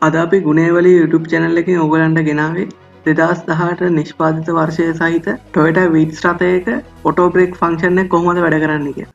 අද අපි ගුණේවලී YouTube channel එකෙන් ඔයගලන්ට ගෙනාවේ 2018 නිෂ්පාදිත වර්ෂය සහිත Toyota Vitz රථයක auto brake function එක කොහොමද වැඩ කරන්නේ කියලා.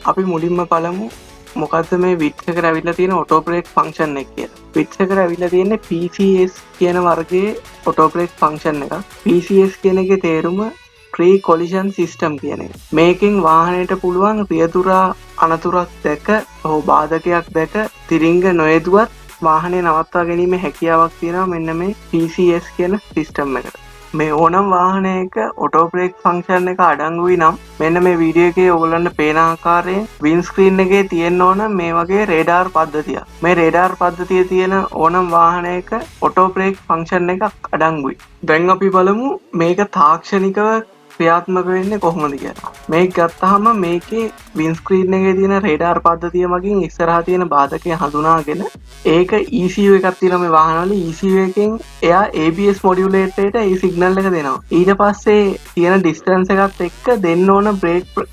අපි මුලින්ම බලමු මොකද්ද මේ Vitz එකට ඇවිල්ලා තියෙන auto brake function එක කියලා. Vitz එකට ඇවිල්ලා තියෙන්නේ PCS කියන වර්ගයේ auto brake function එකක්. PCS කියන එකේ තේරුම pre collision system කියන එක. මේකෙන් වාහනයට පුළුවන් රියදුරා අනතුරක් දැක හෝ බාධකයක් දැක තිරිංග නොයදුවත් වාහනේ නවත්වා ගැනීමේ හැකියාවක් තියෙනවා මෙන්න මේ PCS කියන සිස්ටම් එකට. මේ ඕනම් වාහනයක auto brake function එක අඩංගුයි නම් මෙන්න මේ වීඩියෝ එකේ ඔයගොල්ලන්ට පේන ආකාරයෙන් windscreen එකේ තියෙන්න ඕන මේ වගේ radar පද්ධතියක්. මේ radar පද්ධතිය තියෙන ඕනම් වාහනයක auto brake function එකක් අඩංගුයි. දැන් අපි බලමු මේක තාක්ෂණිකව ක්‍රියාත්මක වෙන්නේ කොහොමද කියලා. මේක ගත්තාම මේකේ windscreen එකේ තියෙන radar පද්ධතිය මගින් ඉස්සරහා තියෙන බාධකය හඳුනාගෙන ඒක ECU එකක් තියෙනවා මේ වාහනවල. ECU එකෙන් එයා ABS modulator එකට ඒ signal එක දෙනවා. ඊට පස්සේ තියෙන distance එකත් එක්ක දෙන්න ඕන brake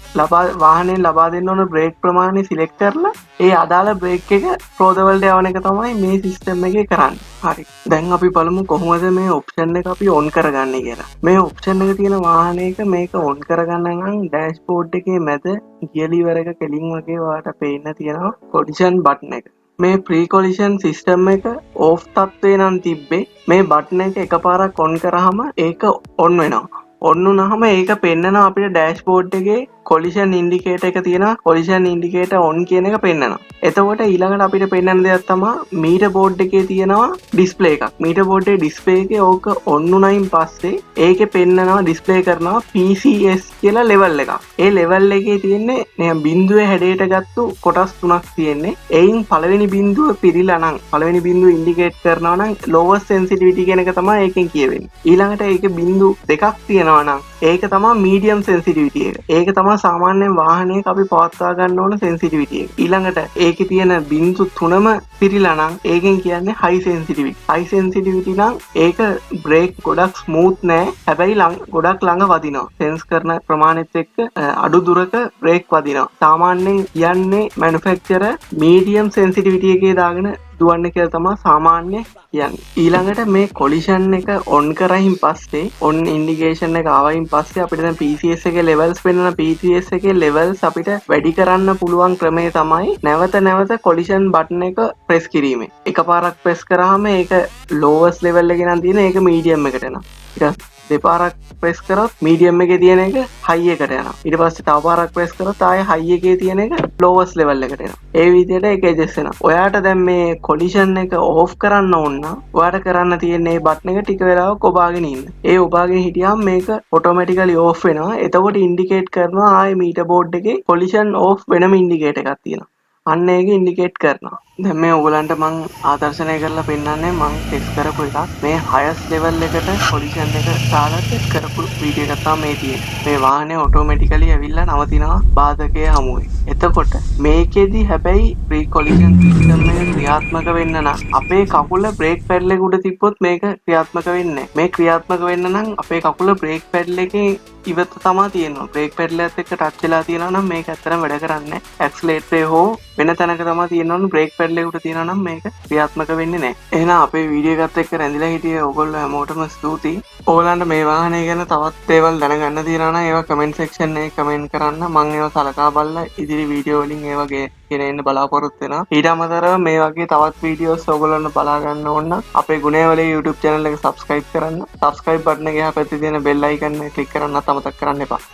වාහනේ ලබා දෙන්න ඕන brake ප්‍රමාණය select කරලා ඒ අදාළ brake එක ප්‍රෝදවලට යවන එක තමයි මේ system එකේ කරන්නේ. හරි. දැන් අපි බලමු කොහොමද මේ option එක අපි on කරගන්නේ කියලා. මේ option එක තියෙන වාහනයක මේක on කරගන්න නම් dashboard එකේ මැද gear lever එක කෙලින් වගේ ඔයාලට පේන්න තියෙනවා collision button එක. මේ pre collision system එක off තත්ත්වේ නම් තිබ්බේ මේ button එක එකපාරක් on කරාම ඒක on වෙනවා. on වුණාම ඒක පෙන්නනවා අපිට dashboard එකේ collision indicator එක තියෙනවා. collision indicator on කියන එක පෙන්නනවා. එතකොට ඊළඟට අපිට පෙන්වන්න දෙයක් තමයි meter board එකේ තියෙනවා display එකක්. meter board එකේ display එකේ ඕක on වුණයින් පස්සේ ඒකේ පෙන්නනවා display කරනවා PCS කියලා level එකක්. ඒ level එකේ තියෙන්නේ නිකන් බිඳුවේ හැඩයට ගත්තු කොටස් තුනක් තියෙන්නේ. එයින් පළවෙනි බිඳුව පිරීලා නම් පළවෙනි බිඳුව indicate කරනවා නම් lowest sensitivity කියන එක තමයි ඒකෙන් කියවෙන්නේ. ඊළඟට ඒකේ බිඳු දෙකක් තියෙනවා නම් ඒක තමයි medium sensitivity එක. ඒක තමයි සාමාන්‍යයෙන් වාහනයක අපි පවත්වා ගන්න ඕන sensitivity එක. ඊළඟට ඒකේ තියෙන බිඳු තුනම පිරීලා නම් ඒකෙන් කියන්නේ high sensitivity. high sensitivity නම් ඒක brake ගොඩක් smooth නෑ. හැබැයි ගොඩක් ළඟ වදිනවා. sense කරන ප්‍රමාණෙත් එක්ක අඩු දුරක brake වදිනවා. සාමාන්‍යයෙන් කියන්නේ manufacturer medium sensitivity එකේ දාගෙන දුවන්න කියලා තමයි සාමාන්‍ය කියන්නේ. ඊළඟට මේ collision එක on කරයින් පස්සේ on indication එක ආවයින් පස්සේ අපිට දැන් PCS එකේ levels වෙනන PCS එකේ levels අපිට වැඩි කරන්න පුළුවන් ක්‍රමය තමයි නැවත collision button එක press කිරීමෙන්. එකපාරක් press කරාම ඒක lowest level එකේ නම් තියෙන ඒක medium එකට එනවා. ඊට දෙපාරක් press කරොත් medium එකේ තියෙන එක high එකට යනවා. ඊට පස්සේ තව පාරක් press කරොත් ආයේ high එකේ තියෙන එක lowest level එකට එනවා. ඒ විදිහට ඒක adjust වෙනවා. ඔයාට දැන් මේ collision එක off කරන්න ඕන නම් ඔයාට කරන්න තියෙන්නේ මේ button එක ටික වෙලාවක් ඔබාගෙන ඉන්න. ඒ ඔබාගෙන හිටියාම මේක automatically off වෙනවා. එතකොට indicate කරනවා ආයේ meter board එකේ collision off වෙනම indicate එකක් තියෙනවා. අන්න ඒක indicate කරනවා. දැන් මේ ඔයගලන්ට මම ආදර්ශනය කරලා පෙන්නන්නේ මම ටෙස්ට් කරපු එකක්. මේ highest level එකට collision එක දාලා ටෙස්ට් කරපු වීඩියෝ එකක් තමයි මේ තියෙන්නේ. මේ වාහනේ automatically ඇවිල්ලා නවතිනවා බාධකයේ හමුවේ. එතකොට මේකෙදි හැබැයි pre collision system එක ක්‍රියාත්මක වෙන්න නම් අපේ කකුල brake pedal එක උඩ තිබ්බොත් මේක ක්‍රියාත්මක වෙන්නේ නැහැ. මේ ක්‍රියාත්මක වෙන්න නම් අපේ කකුල brake pedal එකේ ඉවත තමයි තියෙනවා. brake pedal එකත් එක්ක touch වෙලා තියෙනවා නම් මේක ඇත්තටම වැඩ කරන්නේ නැහැ. accelerator හෝ වෙන තැනක තමයි තියෙනවා. brake pedal එක උඩ තියෙනවා නම් මේක ක්‍රියාත්මක වෙන්නේ නැහැ. එහෙනම් අපේ වීඩියෝ එකත් එක්ක රැඳිලා හිටියේ ඔයගොල්ලෝ හැමෝටම ස්තුතියි. ඔයගලන්ට මේ වාහනය ගැන තවත් දේවල් දැනගන්න තියෙනවා නම් ඒවා comment section එකේ comment කරන්න. මම ඒවා සලකා බලලා ඉදිරි වීඩියෝ වලින් ඒවා ගෙනෙන්න බලාපොරොත්තු වෙනවා. ඊට අමතරව මේ වගේ තවත් වීඩියෝස් ඔයගොල්ලන්ට බලා ගන්න ඕන නම් අපේ ගුණේවලී YouTube channel එක subscribe කරන්න. subscribe button එක එහා පැත්තේ තියෙන bell icon එක click කරන්නත් අමතක කරන්න එපා.